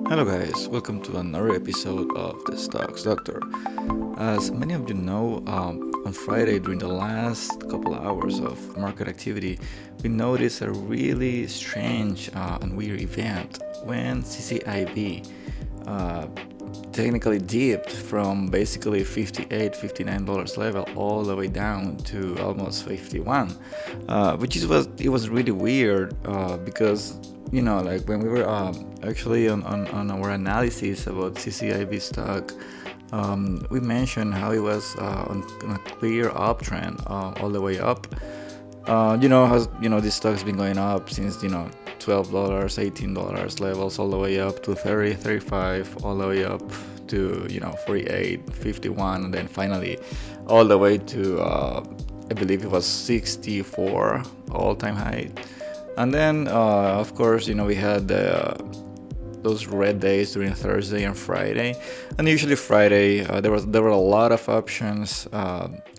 Hello guys, welcome to another episode of the Stocks Doctor. As many of you know, on Friday during the last couple of hours of market activity, we noticed a really strange and weird event when CCIV technically dipped from basically $58, $59 level all the way down to almost 51, it was really weird because like when we were actually on our analysis about CCIV stock, we mentioned how it was on a clear uptrend all the way up. How this stock's been going up since $12, $18 levels all the way up to 30, 35, all the way up to 48, 51, and then finally all the way to I believe it was 64 all-time high. And then, of course, we had those red days during Thursday and Friday. And usually Friday, there were a lot of options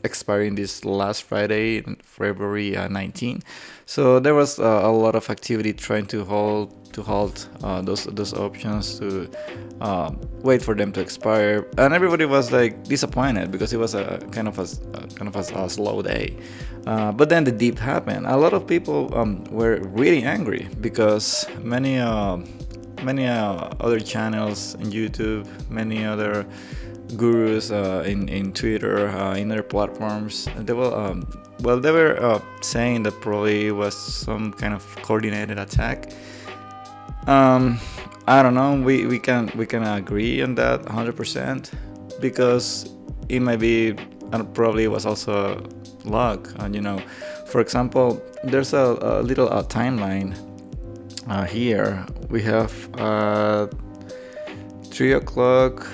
expiring this last Friday, February 19. So there was a lot of activity trying to halt those options to wait for them to expire, and everybody was like disappointed because it was a kind of a slow day. But then the dip happened. A lot of people were really angry because many other channels in YouTube, many other gurus in Twitter, in other platforms, they were saying that probably it was some kind of coordinated attack. I don't know. We can agree on that 100% because it might be, and probably it was also luck. And for example, there's a little timeline here. We have 3 o'clock,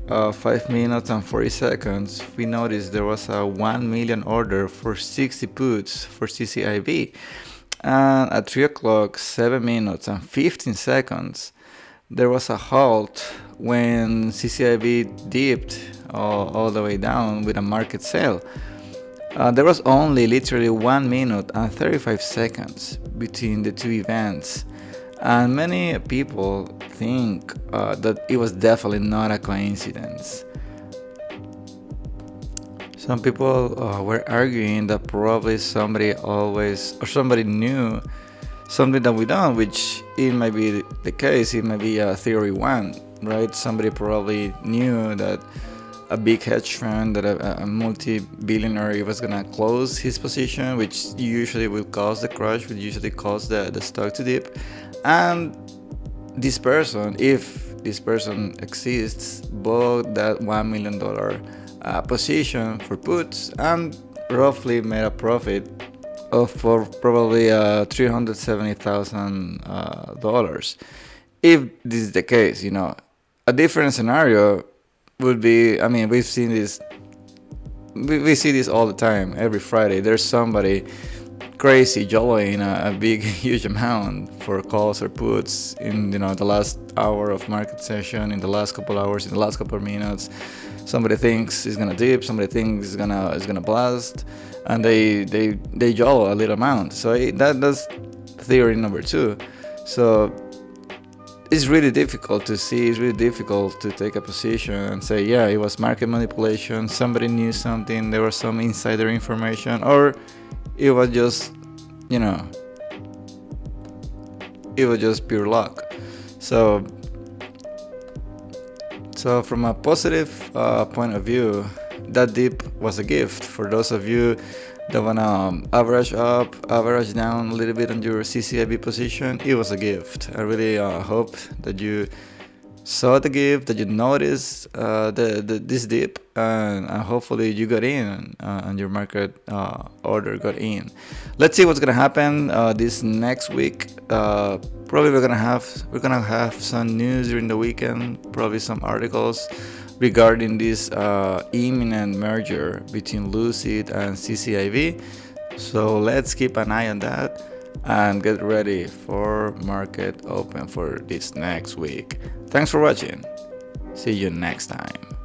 5 minutes and 40 seconds. We noticed there was a 1 million order for 60 puts for CCIV. And at 3 o'clock, 7 minutes and 15 seconds, there was a halt when CCIV dipped all the way down with a market sale. There was only literally 1 minute and 35 seconds between the two events. And many people think that it was definitely not a coincidence. Some people were arguing that probably somebody knew something that we don't, which it might be the case. It might be a theory one, right? Somebody probably knew that a big hedge fund, that a multi-billionaire was gonna close his position, which usually will cause the crash, which usually cause the stock to dip. And this person, if this person exists, bought that $1 million position for puts and roughly made a profit of for probably $370,000. If this is the case, a different scenario would be, we've seen this, we see this all the time. Every Friday there's somebody crazy YOLOing a big huge amount for calls or puts in the last hour of market session, in the last couple hours, in the last couple of minutes. Somebody thinks it's gonna dip, somebody thinks it's gonna blast, and they YOLO a little amount. So that's theory number 2. So it's really difficult to see. It's really difficult to take a position and say, yeah, it was market manipulation. Somebody knew something. There was some insider information, or it was just, it was just pure luck. So from a positive point of view, that dip was a gift for those of you that wanna average up, average down a little bit on your CCIV position. It was a gift. I really hope that you saw the gift, that you noticed this dip, and hopefully you got in and your market order got in. Let's see what's gonna happen this next week. Probably we're gonna have some news during the weekend, probably some articles regarding this imminent merger between Lucid and CCIV. So let's keep an eye on that and get ready for market open for this next week. Thanks for watching. See you next time.